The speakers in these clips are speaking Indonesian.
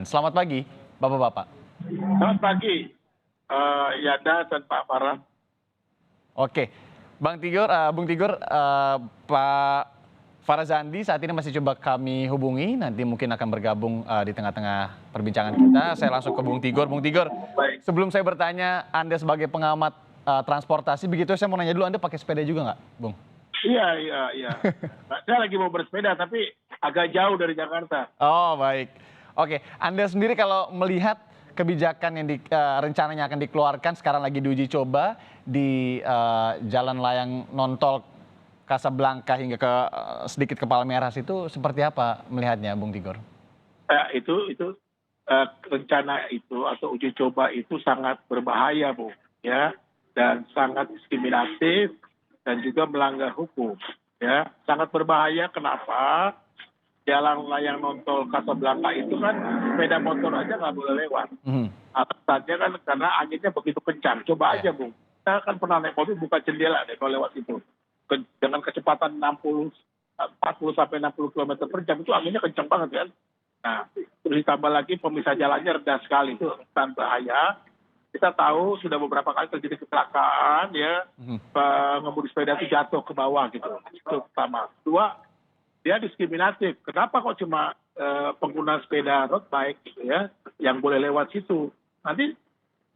Selamat pagi, Bapak-bapak. Selamat pagi, Yada dan Pak Farah. Oke, Bung Tigor, Pak Farazandi saat ini masih coba kami hubungi, nanti mungkin akan bergabung di tengah-tengah perbincangan kita. Saya langsung ke Bung Tigor. Bung Tigor, Baik. sebelum saya bertanya, Anda sebagai pengamat transportasi, begitu saya mau nanya dulu, Anda pakai sepeda juga nggak, Bung? Iya, iya, iya. Nah, saya lagi mau bersepeda, tapi agak jauh dari Jakarta. Oh, baik. Oke, Anda sendiri kalau melihat kebijakan yang rencananya akan dikeluarkan sekarang lagi diuji coba di jalan layang nontol Kasablanka hingga ke sedikit ke Palmeras itu seperti apa melihatnya, Bung Tigor? Itu rencana itu atau uji coba itu sangat berbahaya, Bu, ya, dan sangat diskriminatif dan juga melanggar hukum, ya. Sangat berbahaya. Kenapa? Jalan layang nontol Kasablanka itu kan sepeda motor aja nggak boleh lewat. Mhm. Alasannya kan karena anginnya begitu kencang. Coba Ya. aja, Bung. Kita kan pernah naik mobil buka jendela deh kalau lewat itu. Dengan kecepatan 40 sampai 60 km per jam itu anginnya kencang banget kan. Nah, terus ditambah lagi pemisah jalannya rendah sekali itu rentan bahaya. Kita tahu sudah beberapa kali terjadi kecelakaan ya, Mhm. pengemudi sepeda itu jatuh ke bawah gitu. Itu pertama. Dua, dia diskriminatif. Kenapa kok cuma pengguna sepeda road bike gitu ya, yang boleh lewat situ? Nanti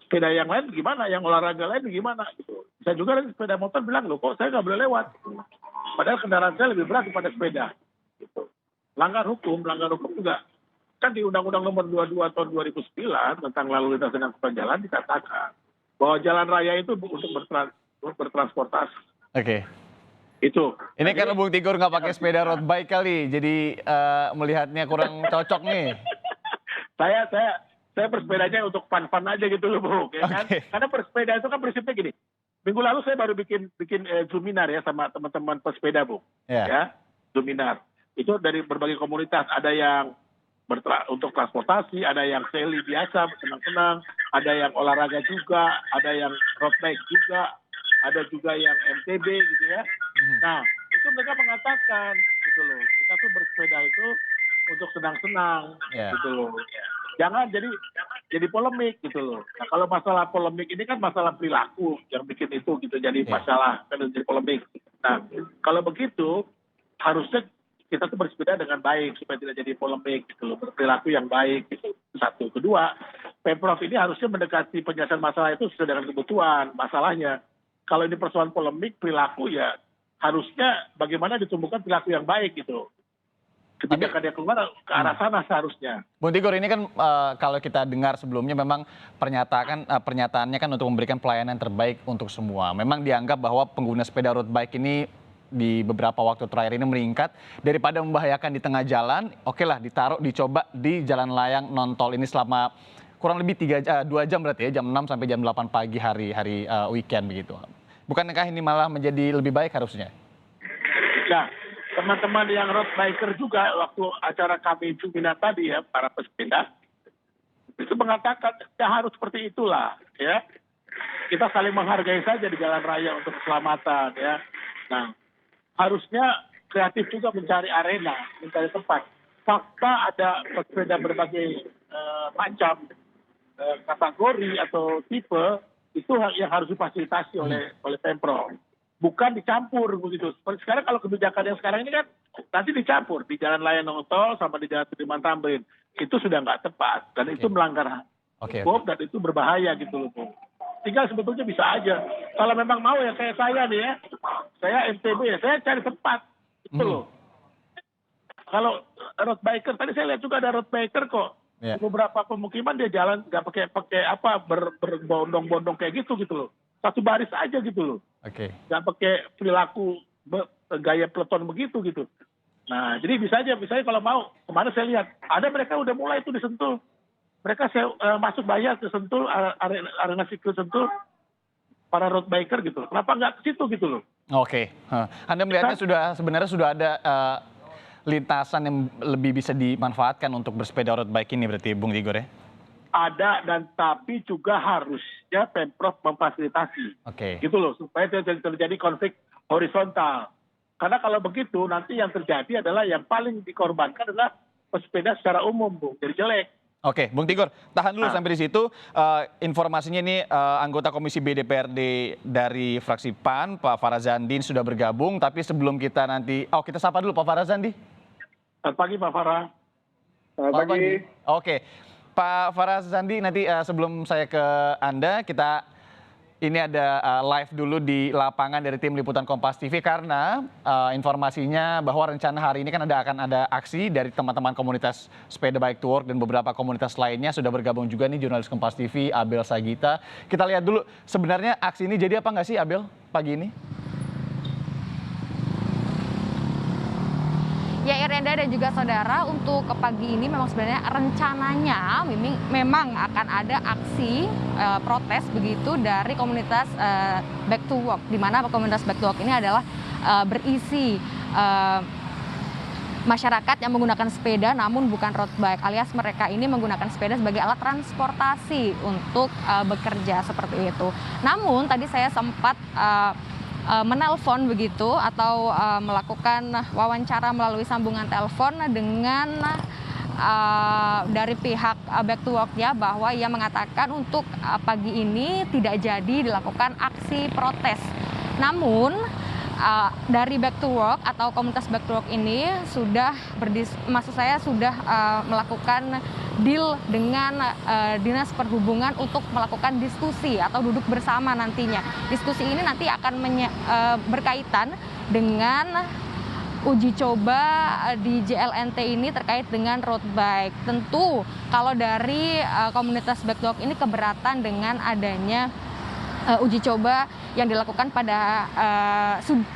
sepeda yang lain gimana? Yang olahraga lain gimana? Gitu. Bisa juga nanti sepeda motor bilang, loh kok saya nggak boleh lewat? Padahal kendaraan saya lebih berat daripada sepeda. Gitu. Langgar hukum juga. Kan di Undang-Undang Nomor 22 tahun 2009 tentang lalu lintas dan angkutan jalan dikatakan bahwa jalan raya itu untuk bertransportasi. Oke. Itu. Ini Jadi, karena Bung Tigor nggak pakai sepeda road bike kali, jadi melihatnya kurang cocok nih. saya saya saya bersepedanya untuk fun-fun aja gitu loh, Bu, ya kan? Oke. Karena bersepeda itu kan prinsipnya gini. Minggu lalu saya baru bikin bikin Zoominar ya sama teman-teman pesepeda, Bu. Ya. Ya, Zoominar. Itu dari berbagai komunitas, ada yang untuk transportasi, ada yang seli biasa, senang-senang, ada yang olahraga juga, ada yang road bike juga, ada juga yang MTB gitu ya. Mhm. Nah, itu mereka mengatakan gitu loh, kita tuh bersepeda itu untuk senang-senang Ya. gitu loh. Jangan jadi polemik gitu loh. Nah, kalau masalah polemik ini kan masalah perilaku yang bikin itu gitu jadi Ya. masalah kan jadi polemik. Nah, kalau begitu harusnya kita tuh bersepeda dengan baik supaya tidak jadi polemik gitu loh, berperilaku yang baik gitu. Satu, kedua, Pemprov ini harusnya mendekati penyelesaian masalah itu sesuai dengan kebutuhan masalahnya. Kalau ini persoalan polemik perilaku ya harusnya bagaimana ditumbuhkan perilaku yang baik gitu. Tapi Kebijakan yang keluar ke arah sana seharusnya. Bung Tigor, ini kan kalau kita dengar sebelumnya memang pernyataannya kan untuk memberikan pelayanan terbaik untuk semua. Memang dianggap bahwa pengguna sepeda road bike ini di beberapa waktu terakhir ini meningkat daripada membahayakan di tengah jalan. Oke lah, dicoba di jalan layang nontol ini selama kurang lebih 2 jam berarti ya, jam 6 sampai jam 8 pagi hari weekend begitu. Bukankah ini malah menjadi lebih baik harusnya? Nah, teman-teman yang road biker juga waktu acara kami Juminar tadi ya, para pesepeda, itu mengatakan ya harus seperti itulah ya. Kita saling menghargai saja di jalan raya untuk keselamatan ya. Nah, harusnya kreatif juga mencari arena, mencari tempat. Fakta ada pesepeda berbagai macam kategori atau tipe itu yang harus difasilitasi oleh Pemprov. Bukan dicampur begitu. Seperti sekarang kalau kebijakan yang sekarang ini kan nanti dicampur di jalan layang nontol sama di jalan Sudirman Tamrin. Itu sudah nggak tepat dan itu melanggar Oke. hukum dan itu berbahaya gitu loh. Tinggal sebetulnya bisa aja. Kalau memang mau ya kayak saya nih ya, saya MTB ya, saya cari tempat itu loh. Kalau road biker tadi saya lihat juga ada road biker kok. Ya. Di beberapa pemukiman dia jalan nggak pakai apa berbondong-bondong kayak gitu loh. Satu baris aja gitu loh. Oke. Nggak pakai perilaku gaya peleton begitu gitu. Nah, jadi bisa aja, misalnya kalau mau, kemana saya lihat, ada mereka udah mulai itu disentuh. Mereka masuk bayar ke Sentul, arena sikil Sentul, para road biker gitu. Kenapa nggak ke situ gitu loh? Oke. Anda melihatnya sebenarnya sudah ada lintasan yang lebih bisa dimanfaatkan untuk bersepeda road bike ini berarti Bung Tigor ya? Ada dan tapi juga harusnya Pemprov memfasilitasi. Oke. Gitu loh, supaya tidak terjadi konflik horizontal. Karena kalau begitu nanti yang terjadi adalah yang paling dikorbankan adalah pesepeda secara umum, Bung. Jadi jelek. Oke, Bung Tigor, tahan dulu sampai di situ. Informasinya ini anggota Komisi B DPRD dari fraksi PAN, Pak Farazandin sudah bergabung. Tapi sebelum kita nanti, kita sapa dulu Pak Farazandi. Selamat pagi Pak Farah. Selamat pagi. Oke, Pak Farazandi, nanti sebelum saya ke Anda, ini ada live dulu di lapangan dari tim liputan Kompas TV karena informasinya bahwa rencana hari ini kan akan ada aksi dari teman-teman komunitas sepeda bike to work dan beberapa komunitas lainnya sudah bergabung juga nih jurnalis Kompas TV Abel Sagita. Kita lihat dulu sebenarnya aksi ini jadi apa nggak sih Abel pagi ini? Ya Irenda dan juga saudara, untuk ke pagi ini memang sebenarnya rencananya memang akan ada aksi protes begitu dari komunitas Back to Work, di mana komunitas Back to Work ini adalah berisi masyarakat yang menggunakan sepeda namun bukan road bike, alias mereka ini menggunakan sepeda sebagai alat transportasi untuk bekerja seperti itu. Namun tadi saya sempat menelpon begitu atau melakukan wawancara melalui sambungan telepon dengan dari pihak Back to Work ya, bahwa ia mengatakan untuk pagi ini tidak jadi dilakukan aksi protes. Namun dari Back to Work atau komunitas Back to Work ini sudah melakukan deal dengan Dinas Perhubungan untuk melakukan diskusi atau duduk bersama nantinya. Diskusi ini nanti akan berkaitan dengan uji coba di JLNT ini terkait dengan road bike. Tentu kalau dari komunitas Back to Work ini keberatan dengan adanya uji coba yang dilakukan pada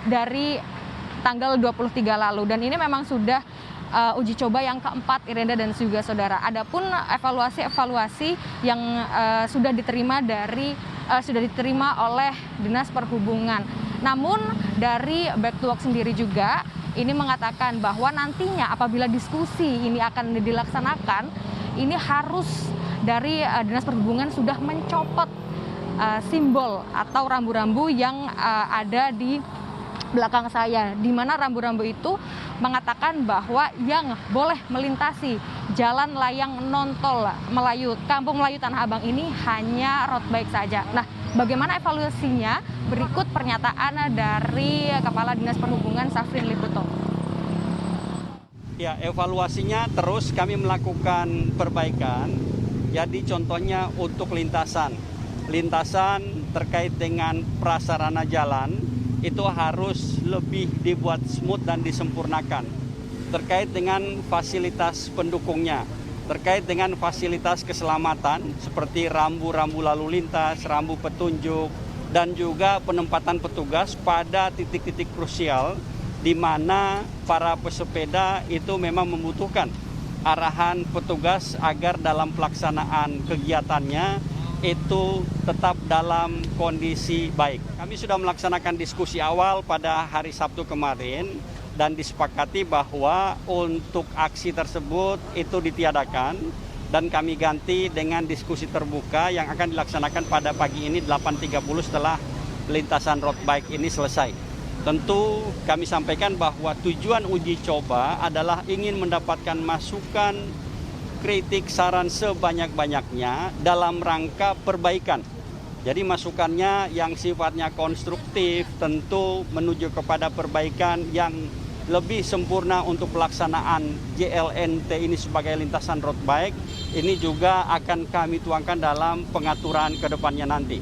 dari tanggal 23 lalu, dan ini memang sudah uji coba yang keempat Irenda dan juga saudara. Adapun evaluasi yang sudah diterima oleh Dinas Perhubungan. Namun dari Back to Work sendiri juga ini mengatakan bahwa nantinya apabila diskusi ini akan dilaksanakan, ini harus dari Dinas Perhubungan sudah mencopot simbol atau rambu-rambu yang ada di belakang saya, di mana rambu-rambu itu mengatakan bahwa yang boleh melintasi jalan layang non-tol Kampung Melayu Tanah Abang ini hanya road bike saja. Nah, bagaimana evaluasinya? Berikut pernyataan dari Kepala Dinas Perhubungan Safrin Liputo. Ya, evaluasinya terus kami melakukan perbaikan. Jadi contohnya untuk lintasan terkait dengan prasarana jalan itu harus lebih dibuat smooth dan disempurnakan. Terkait dengan fasilitas pendukungnya, terkait dengan fasilitas keselamatan seperti rambu-rambu lalu lintas, rambu petunjuk, dan juga penempatan petugas pada titik-titik krusial di mana para pesepeda itu memang membutuhkan arahan petugas agar dalam pelaksanaan kegiatannya itu tetap dalam kondisi baik. Kami sudah melaksanakan diskusi awal pada hari Sabtu kemarin dan disepakati bahwa untuk aksi tersebut itu ditiadakan dan kami ganti dengan diskusi terbuka yang akan dilaksanakan pada pagi ini 8.30 setelah lintasan road bike ini selesai. Tentu kami sampaikan bahwa tujuan uji coba adalah ingin mendapatkan masukan, kritik, saran sebanyak-banyaknya dalam rangka perbaikan. Jadi masukannya yang sifatnya konstruktif tentu menuju kepada perbaikan yang lebih sempurna untuk pelaksanaan JLNT ini sebagai lintasan road bike. Ini juga akan kami tuangkan dalam pengaturan ke depannya nanti.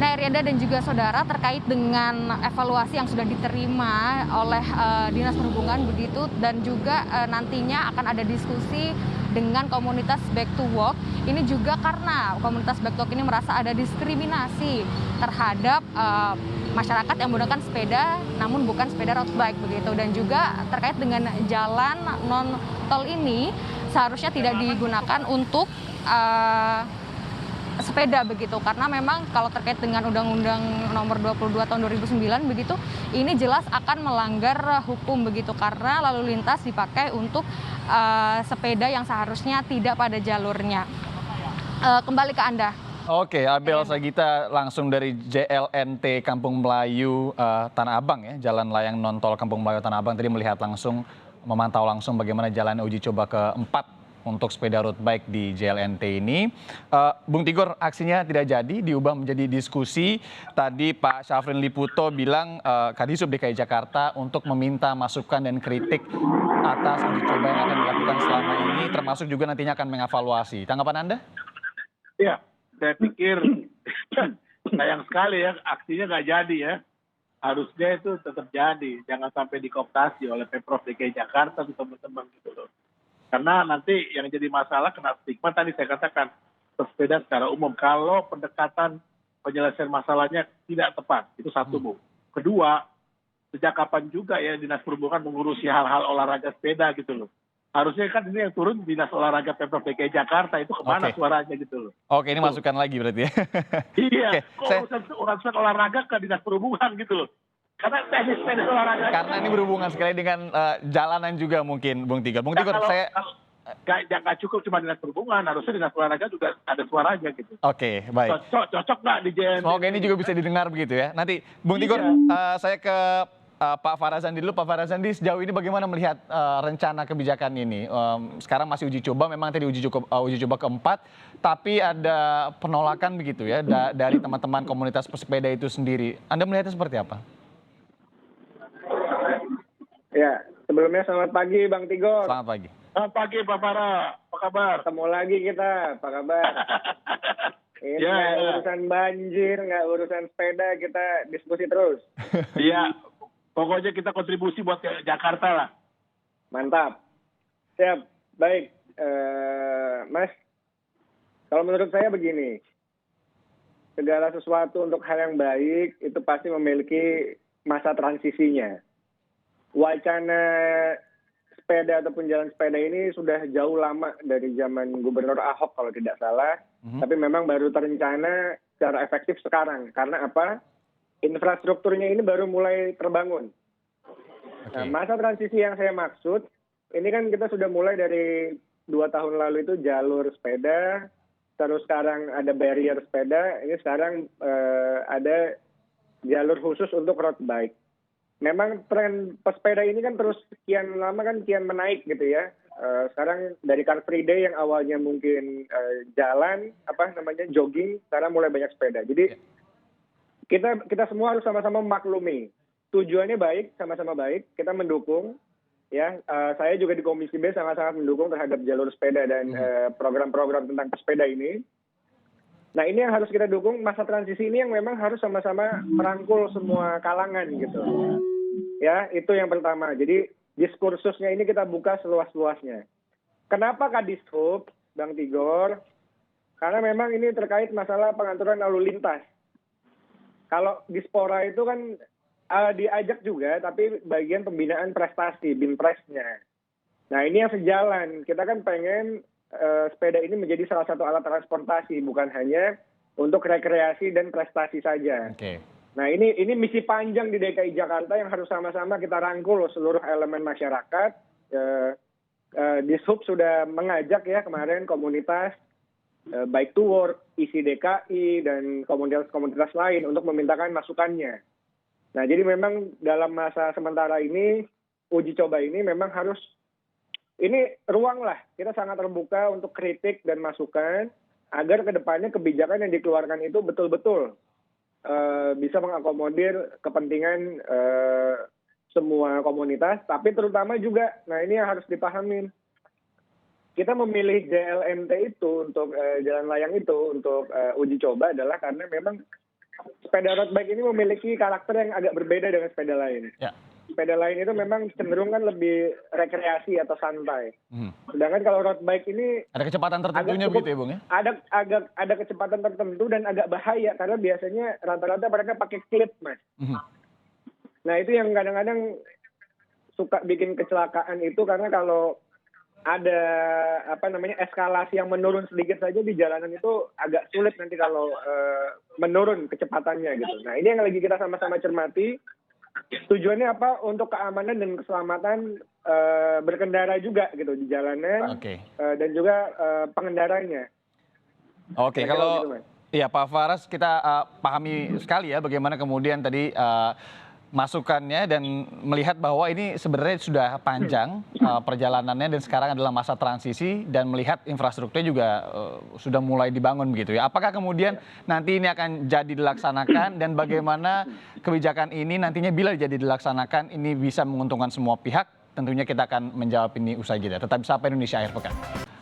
Nah, Rianda dan juga saudara, terkait dengan evaluasi yang sudah diterima oleh Dinas Perhubungan begitu, dan juga nantinya akan ada diskusi dengan komunitas Back to Work. Ini juga karena komunitas Back to Work ini merasa ada diskriminasi terhadap masyarakat yang menggunakan sepeda namun bukan sepeda road bike begitu, dan juga terkait dengan jalan non tol ini seharusnya tidak digunakan untuk sepeda begitu, karena memang kalau terkait dengan Undang-Undang Nomor 22 Tahun 2009 begitu, ini jelas akan melanggar hukum begitu, karena lalu lintas dipakai untuk sepeda yang seharusnya tidak pada jalurnya. Kembali ke Anda. Oke, Abel Sagita langsung dari JLNT Kampung Melayu Tanah Abang ya, Jalan Layang Nontol Kampung Melayu Tanah Abang tadi melihat langsung, memantau langsung bagaimana jalan uji coba keempat untuk sepeda road bike di JLNT ini. Bung Tigor, aksinya tidak jadi, diubah menjadi diskusi. Tadi Pak Syafrin Liputo bilang Kadisub DKI Jakarta untuk meminta masukan dan kritik atas uji coba yang akan dilakukan selama ini, termasuk juga nantinya akan mengevaluasi. Tanggapan Anda? Ya, saya pikir sayang sekali ya aksinya nggak jadi ya. Harusnya itu tetap jadi, jangan sampai dikooptasi oleh Pemprov DKI Jakarta tuh teman-teman gitu loh. Karena nanti yang jadi masalah kena stigma tadi saya katakan pesepeda secara umum. Kalau pendekatan penyelesaian masalahnya tidak tepat, itu satu Bu. Kedua, sejak kapan juga ya Dinas Perhubungan mengurusi hal-hal olahraga sepeda gitu loh. Harusnya kan ini yang turun Dinas Olahraga Pemprov DKI Jakarta, itu kemana Oke. suaranya gitu loh. Oke, ini masukan lagi berarti ya. Iya, Oke, kok urusan olahraga ke Dinas Perhubungan gitu loh. Karena teknis olahraga. karena ini berhubungan sekali dengan jalanan juga mungkin, Bung Tigor. Bung Tigor, saya... Nggak cukup cuma Dinas Perhubungan, harusnya Dinas Olahraga juga ada suaranya gitu. Oke, baik. Cocok nggak di JNT? Semoga ini juga bisa didengar begitu ya. Nanti, Bung Tigor, saya ke Pak Farazandi dulu. Pak Farazandi, sejauh ini bagaimana melihat rencana kebijakan ini? Sekarang masih uji coba, memang tadi uji coba keempat, tapi ada penolakan begitu ya dari teman-teman komunitas pesepeda itu sendiri. Anda melihatnya seperti apa? Ya, sebelumnya selamat pagi Bang Tigor. Selamat pagi. Selamat pagi Pak Farah, apa kabar? Ketemu lagi kita, apa kabar? Ini Ya, nggak ya. urusan banjir, nggak urusan sepeda, kita diskusi terus. Iya, pokoknya kita kontribusi buat Jakarta lah. Mantap. Siap, baik. Mas, kalau menurut saya begini, segala sesuatu untuk hal yang baik itu pasti memiliki masa transisinya. Wacana sepeda ataupun jalan sepeda ini sudah jauh lama dari zaman Gubernur Ahok kalau tidak salah, tapi memang baru terencana secara efektif sekarang. Karena apa? Infrastrukturnya ini baru mulai terbangun. Nah, masa transisi yang saya maksud, ini kan kita sudah mulai dari 2 tahun lalu itu jalur sepeda, terus sekarang ada barrier sepeda, ini sekarang ada jalur khusus untuk road bike. Memang tren pesepeda ini kan terus kian lama kan kian menaik gitu ya. Sekarang dari Car Free Day yang awalnya mungkin jalan, jogging, sekarang mulai banyak sepeda. Jadi kita semua harus sama-sama memaklumi. Tujuannya baik, sama-sama baik, kita mendukung. Ya, saya juga di Komisi B sangat-sangat mendukung terhadap jalur sepeda dan program-program tentang pesepeda ini. Nah, ini yang harus kita dukung, masa transisi ini yang memang harus sama-sama merangkul semua kalangan gitu. Ya, itu yang pertama. Jadi diskursusnya ini kita buka seluas-luasnya. Kenapa Kadishub, Bang Tigor? Karena memang ini terkait masalah pengaturan lalu lintas. Kalau Dispora itu kan diajak juga, tapi bagian pembinaan prestasi, BIMPRESnya. Nah, ini yang sejalan. Kita kan pengen sepeda ini menjadi salah satu alat transportasi, bukan hanya untuk rekreasi dan prestasi saja. Oke. Nah, ini misi panjang di DKI Jakarta yang harus sama-sama kita rangkul seluruh elemen masyarakat. Dishub sudah mengajak ya kemarin komunitas Bike to Work, isi DKI, dan komunitas-komunitas lain untuk memintakan masukannya. Nah, jadi memang dalam masa sementara ini, uji coba ini memang harus, ini ruang lah, kita sangat terbuka untuk kritik dan masukan, agar kedepannya kebijakan yang dikeluarkan itu betul-betul bisa mengakomodir kepentingan semua komunitas, tapi terutama juga, nah ini yang harus dipahamin, kita memilih JLNT itu untuk jalan layang itu untuk uji coba adalah karena memang sepeda road bike ini memiliki karakter yang agak berbeda dengan sepeda lain. Ya. Sepeda lain itu memang cenderung kan lebih rekreasi atau santai. Sedangkan kalau road bike ini Ada kecepatan tertentunya begitu ya, Bung ya? ada kecepatan tertentu dan agak bahaya karena biasanya rata-rata mereka pakai klip, Mas. Nah, itu yang kadang-kadang suka bikin kecelakaan itu karena kalau ada eskalasi yang menurun sedikit saja di jalanan itu agak sulit nanti kalau menurun kecepatannya gitu. Nah, ini yang lagi kita sama-sama cermati. Tujuannya apa? Untuk keamanan dan keselamatan berkendara juga gitu di jalanan. Oke. Dan juga pengendaranya. Oke, Kira-kira kalau gitu, Mas. Iya, Pak Faras, kita pahami sekali ya bagaimana kemudian tadi masukannya dan melihat bahwa ini sebenarnya sudah panjang perjalanannya dan sekarang adalah masa transisi dan melihat infrastrukturnya juga sudah mulai dibangun begitu ya. Apakah kemudian nanti ini akan jadi dilaksanakan dan bagaimana kebijakan ini nantinya bila jadi dilaksanakan ini bisa menguntungkan semua pihak? Tentunya kita akan menjawab ini usai jeda. Tetap Sapa Indonesia akhir pekan.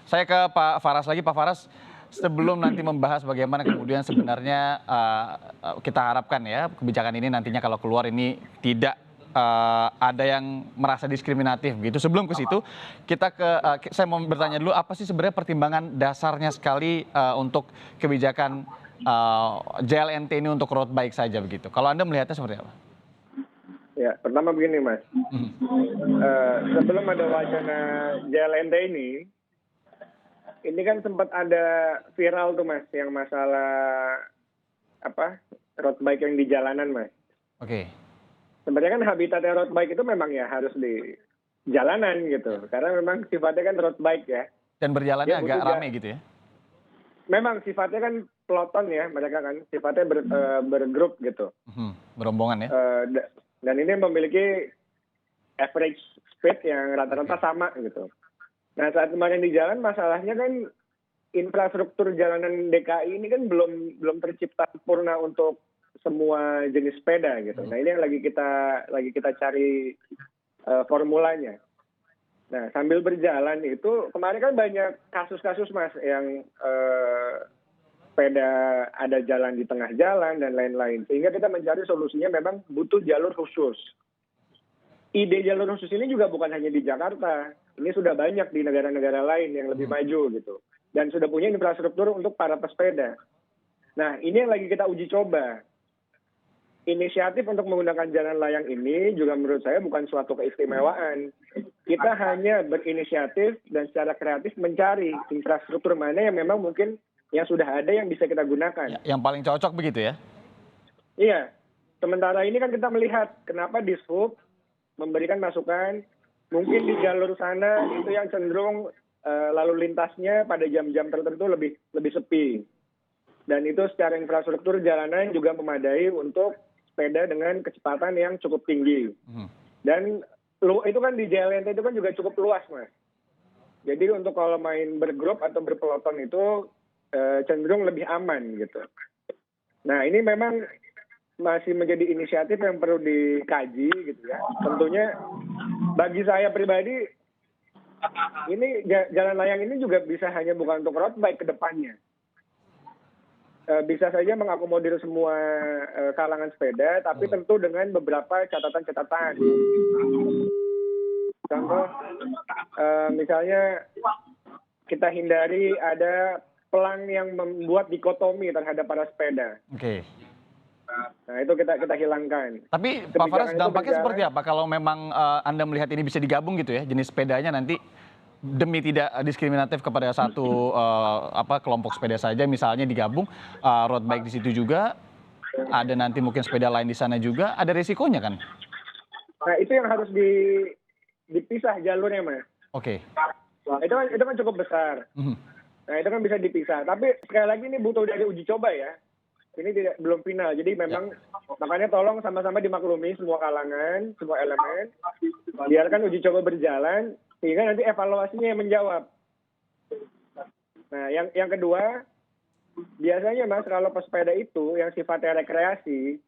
Saya ke Pak Faras lagi, Pak Faras. Sebelum nanti membahas bagaimana kemudian sebenarnya kita harapkan ya kebijakan ini nantinya kalau keluar ini tidak ada yang merasa diskriminatif gitu. Sebelum ke situ saya mau bertanya dulu apa sih sebenarnya pertimbangan dasarnya sekali untuk kebijakan JLNT ini untuk road bike saja begitu. Kalau Anda melihatnya seperti apa? Ya, pertama begini Mas, sebelum ada wacana JLNT ini kan sempat ada viral tuh Mas, yang masalah road bike yang di jalanan Mas. Oke. Sebenarnya kan habitatnya road bike itu memang ya harus di jalanan gitu, karena memang sifatnya kan road bike ya. Dan berjalannya Ya, agak rame gitu ya? Memang sifatnya kan peloton ya, mereka kan sifatnya bergrup gitu. Berombongan ya? Dan ini memiliki average speed yang rata-rata sama gitu. Nah saat kemarin di jalan masalahnya kan infrastruktur jalanan DKI ini kan belum tercipta sempurna untuk semua jenis sepeda gitu. Nah ini yang lagi kita cari formulanya. Nah sambil berjalan itu kemarin kan banyak kasus-kasus Mas yang sepeda ada jalan di tengah jalan dan lain-lain. Sehingga kita mencari solusinya memang butuh jalur khusus. Ide jalur khusus ini juga bukan hanya di Jakarta. Ini sudah banyak di negara-negara lain yang lebih maju gitu. Dan sudah punya infrastruktur untuk para pesepeda. Nah, ini yang lagi kita uji coba. Inisiatif untuk menggunakan jalan layang ini juga menurut saya bukan suatu keistimewaan. Kita hanya berinisiatif dan secara kreatif mencari infrastruktur mana yang memang mungkin yang sudah ada yang bisa kita gunakan. Yang paling cocok begitu ya? Iya. Sementara ini kan kita melihat kenapa Dishub memberikan masukan, mungkin di jalur sana itu yang cenderung lalu lintasnya pada jam-jam tertentu lebih sepi. Dan itu secara infrastruktur jalanan juga memadai untuk sepeda dengan kecepatan yang cukup tinggi. Dan itu kan di JLNT itu kan juga cukup luas, Mas. Jadi untuk kalau main bergrup atau berpeloton itu cenderung lebih aman gitu. Nah ini memang masih menjadi inisiatif yang perlu dikaji gitu ya. Tentunya bagi saya pribadi ini jalan layang ini juga bisa hanya bukan untuk road bike ke depannya. Bisa saja mengakomodir semua kalangan sepeda, tapi tentu dengan beberapa catatan-catatan. Contoh, misalnya kita hindari ada pelang yang membuat dikotomi terhadap para sepeda. Oke. Nah itu kita hilangkan. Tapi Pak Faras dampaknya seperti apa kalau memang Anda melihat ini bisa digabung gitu ya jenis sepedanya nanti demi tidak diskriminatif kepada satu kelompok sepeda saja misalnya digabung road bike di situ juga ada nanti mungkin sepeda lain di sana juga ada risikonya kan? Nah itu yang harus dipisah jalurnya Mas. Oke. Nah, itu kan cukup besar. Nah itu kan bisa dipisah. Tapi sekali lagi ini butuh dari uji coba ya. Ini belum final, jadi memang makanya tolong sama-sama dimaklumi semua kalangan, semua elemen, biarkan uji coba berjalan, sehingga nanti evaluasinya yang menjawab. Nah, yang kedua, biasanya Mas, kalau pesepeda itu yang sifatnya rekreasi,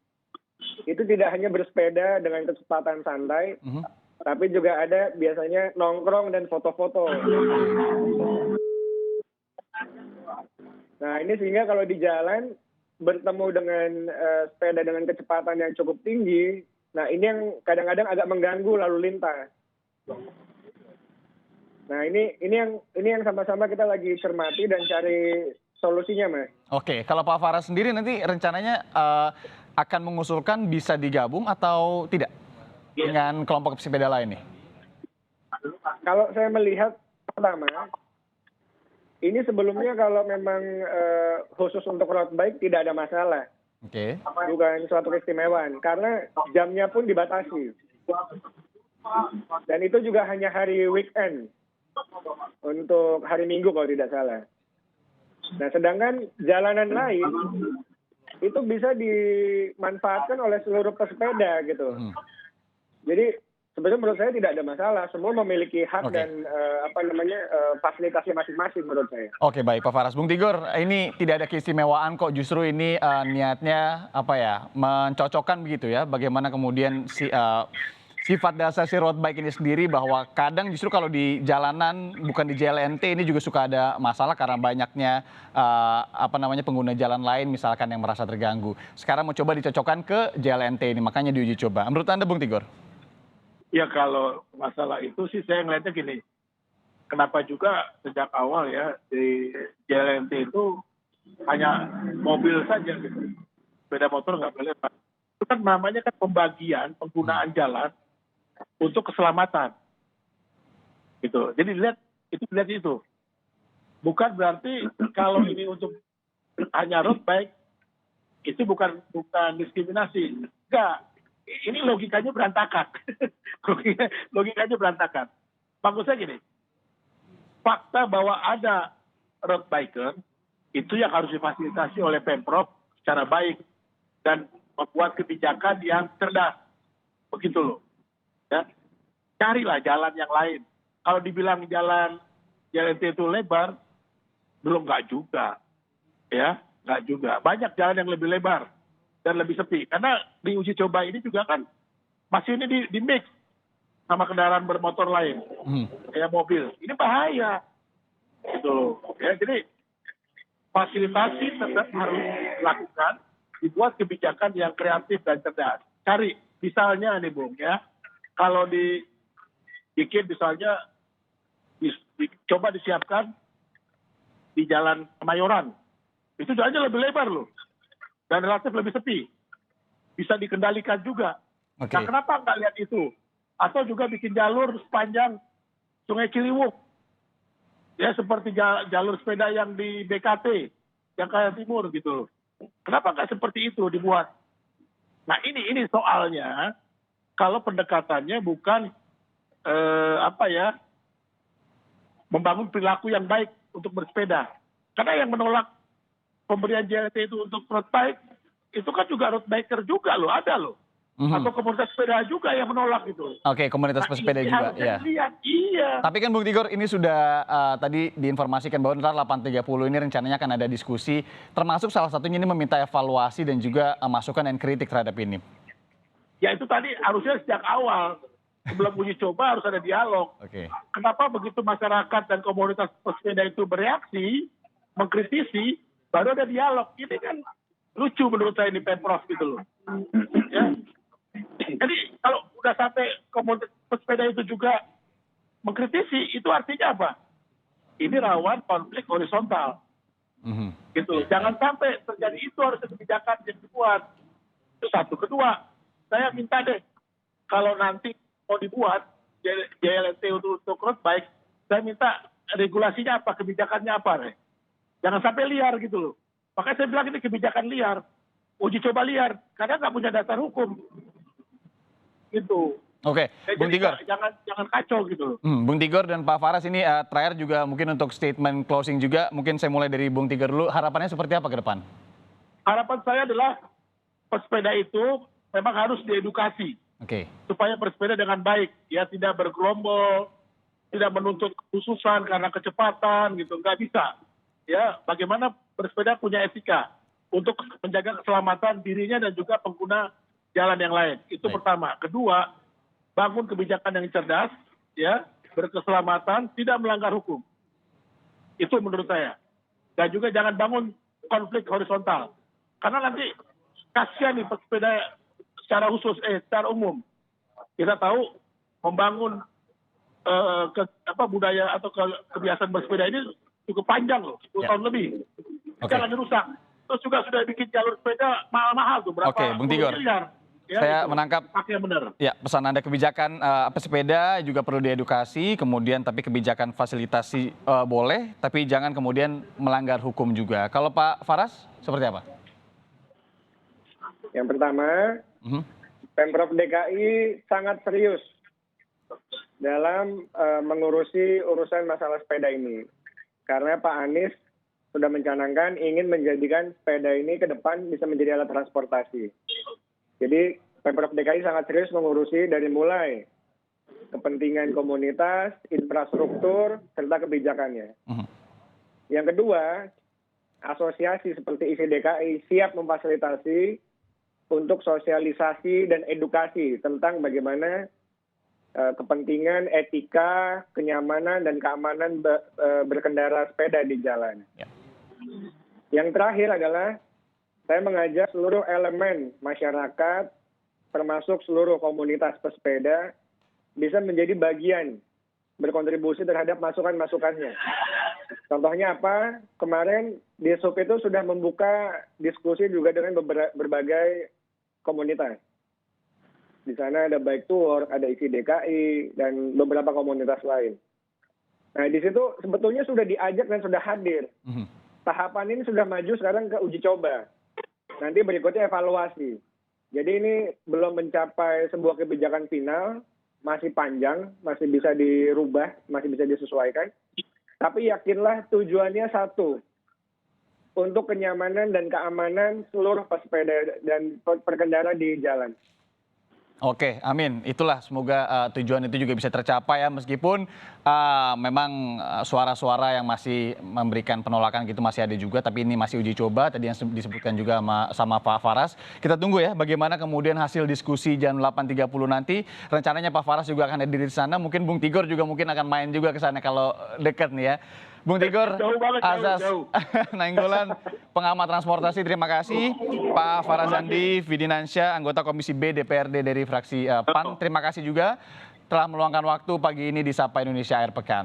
itu tidak hanya bersepeda dengan kecepatan santai, tapi juga ada biasanya nongkrong dan foto-foto. Nah, ini sehingga kalau di jalan, bertemu dengan sepeda dengan kecepatan yang cukup tinggi, nah ini yang kadang-kadang agak mengganggu lalu lintas. Nah ini yang sama-sama kita lagi cermati dan cari solusinya, Mas. Oke, kalau Pak Faras sendiri nanti rencananya akan mengusulkan bisa digabung atau tidak dengan kelompok sepeda lain nih? Kalau saya melihat pertama, ini sebelumnya kalau memang khusus untuk road bike tidak ada masalah. Oke. Bukan suatu keistimewaan, karena jamnya pun dibatasi. Dan itu juga hanya hari weekend, untuk hari Minggu kalau tidak salah. Nah, sedangkan jalanan lain itu bisa dimanfaatkan oleh seluruh pesepeda gitu. Jadi sebenarnya menurut saya tidak ada masalah. Semua memiliki hak Oke. dan fasilitasnya masing-masing menurut saya. Oke, baik Pak Faras. Bung Tigor, ini tidak ada keistimewaan kok, justru ini niatnya apa ya, mencocokkan begitu ya, bagaimana kemudian sifat dasar si road bike ini sendiri, bahwa kadang justru kalau di jalanan bukan di JLNT ini juga suka ada masalah karena banyaknya pengguna jalan lain misalkan yang merasa terganggu. Sekarang mau coba dicocokkan ke JLNT ini, makanya diuji coba. Menurut Anda Bung Tigor? Ya kalau masalah itu sih saya ngeliatnya gini, kenapa juga sejak awal ya di JLNT itu hanya mobil saja gitu, sepeda motor nggak boleh. Itu kan namanya kan pembagian penggunaan jalan untuk keselamatan, gitu. Jadi lihat itu, bukan berarti kalau ini untuk hanya road bike itu bukan diskriminasi, enggak. Ini logikanya berantakan, logikanya berantakan. Maksudnya gini, fakta bahwa ada road biker itu yang harus difasilitasi oleh Pemprov secara baik dan membuat kebijakan yang cerdas, begitu loh. Ya, carilah jalan yang lain. Kalau dibilang jalan JLNT itu lebar, belum nggak juga, ya nggak juga. Banyak jalan yang lebih lebar dan lebih sepi. Karena di uji coba ini juga kan masih ini di mix sama kendaraan bermotor lain, kayak mobil. Ini bahaya, gitu loh. Ya, jadi fasilitasi tetap harus dilakukan, dibuat kebijakan yang kreatif dan cerdas. Cari, misalnya nih Bung ya, kalau dibikin misalnya coba disiapkan di Jalan Kemayoran, itu jalannya lebih lebar loh dan relatif lebih sepi, bisa dikendalikan juga. Oke. Nah kenapa nggak lihat itu? Atau juga bikin jalur sepanjang Sungai Ciliwung, ya seperti jalur sepeda yang di BKT Jakarta Timur gitu. Kenapa nggak seperti itu dibuat? Nah ini soalnya kalau pendekatannya bukan membangun perilaku yang baik untuk bersepeda. Karena yang menolak pemberian JLT itu untuk road bike itu kan juga road biker juga loh, ada loh. Atau komunitas sepeda juga yang menolak gitu. Oke, komunitas pesepeda ini juga, harusnya ya. dilihat. Iya. Tapi kan Bung Tigor, ini sudah tadi diinformasikan bahwa ntar 8.30 ini rencananya akan ada diskusi, termasuk salah satunya ini meminta evaluasi dan juga masukan dan kritik terhadap ini. Ya itu tadi harusnya sejak awal, sebelum uji coba harus ada dialog. Oke. Kenapa begitu masyarakat dan komunitas pesepeda itu bereaksi, mengkritisi, baru ada dialog. Ini kan lucu menurut saya ini Pemprov gitu loh. Ya. Jadi kalau udah sampai komunitas pesepeda itu juga mengkritisi, itu artinya apa? Ini rawan konflik horizontal. Gitu. Jangan sampai terjadi itu, harus ada kebijakan yang dibuat. Itu satu. Kedua, saya minta deh, kalau nanti mau dibuat JLNT untuk road bike, saya minta regulasinya apa, kebijakannya apa, deh. Jangan sampai liar gitu loh. Makanya saya bilang ini kebijakan liar, uji coba liar, karena nggak punya dasar hukum. Gitu. Oke, Bung Jadi Tigor. jangan kacau gitu loh. Bung Tigor dan Pak Faras ini terakhir juga mungkin untuk statement closing juga, mungkin saya mulai dari Bung Tigor dulu, harapannya seperti apa ke depan? Harapan saya adalah pesepeda itu memang harus diedukasi. Oke. Supaya bersepeda dengan baik, ya tidak bergerombol, tidak menuntut khususan karena kecepatan gitu, nggak bisa. Ya, bagaimana bersepeda punya etika untuk menjaga keselamatan dirinya dan juga pengguna jalan yang lain. Itu Baik. pertama. Kedua, bangun kebijakan yang cerdas, ya, berkeselamatan, tidak melanggar hukum. Itu menurut saya. Dan juga jangan bangun konflik horizontal. Karena nanti kasihan nih pesepeda secara umum. Kita tahu membangun budaya atau kebiasaan bersepeda ini cukup panjang loh, 10 tahun lebih. Oke. Jangan dirusak. Terus juga sudah bikin jalur sepeda mahal-mahal tuh, berapa Oke, Bung Tigor. miliar. Ya, Saya gitu. menangkap Pakai benar. ya pesan Anda, kebijakan pesepeda juga perlu diedukasi, kemudian tapi kebijakan fasilitasi boleh, tapi jangan kemudian melanggar hukum juga. Kalau Pak Faras seperti apa? Yang pertama, Pemprov DKI sangat serius dalam mengurusi urusan masalah sepeda ini. Karena Pak Anies sudah mencanangkan ingin menjadikan sepeda ini ke depan bisa menjadi alat transportasi. Jadi Pemprov DKI sangat serius mengurusi dari mulai kepentingan komunitas, infrastruktur, serta kebijakannya. Yang kedua, asosiasi seperti ISI DKI siap memfasilitasi untuk sosialisasi dan edukasi tentang bagaimana kepentingan, etika, kenyamanan, dan keamanan berkendara sepeda di jalan. Ya. Yang terakhir adalah saya mengajak seluruh elemen masyarakat, termasuk seluruh komunitas pesepeda, bisa menjadi bagian berkontribusi terhadap masukan-masukannya. Contohnya apa? Kemarin di SUP itu sudah membuka diskusi juga dengan berbagai komunitas. Di sana ada Bike to Work, ada ISI DKI, dan beberapa komunitas lain. Nah, di situ sebetulnya sudah diajak dan sudah hadir. Tahapan ini sudah maju sekarang ke uji coba. Nanti berikutnya evaluasi. Jadi ini belum mencapai sebuah kebijakan final, masih panjang, masih bisa dirubah, masih bisa disesuaikan. Tapi yakinlah tujuannya satu, untuk kenyamanan dan keamanan seluruh pesepeda dan perkendara di jalan. Oke, amin. Itulah semoga tujuan itu juga bisa tercapai ya, meskipun memang suara-suara yang masih memberikan penolakan gitu masih ada juga, tapi ini masih uji coba tadi yang disebutkan juga sama Pak Faras. Kita tunggu ya bagaimana kemudian hasil diskusi jam 8.30 nanti. Rencananya Pak Faras juga akan hadir di sana, mungkin Bung Tigor juga mungkin akan main juga ke sana kalau dekat nih ya. Bung Tigor, Azas Nainggolan, pengamat transportasi, terima kasih. Pak Farazandi Widinansyah, anggota Komisi B DPRD dari fraksi PAN, terima kasih juga telah meluangkan waktu pagi ini di Sapa Indonesia Akhir Pekan.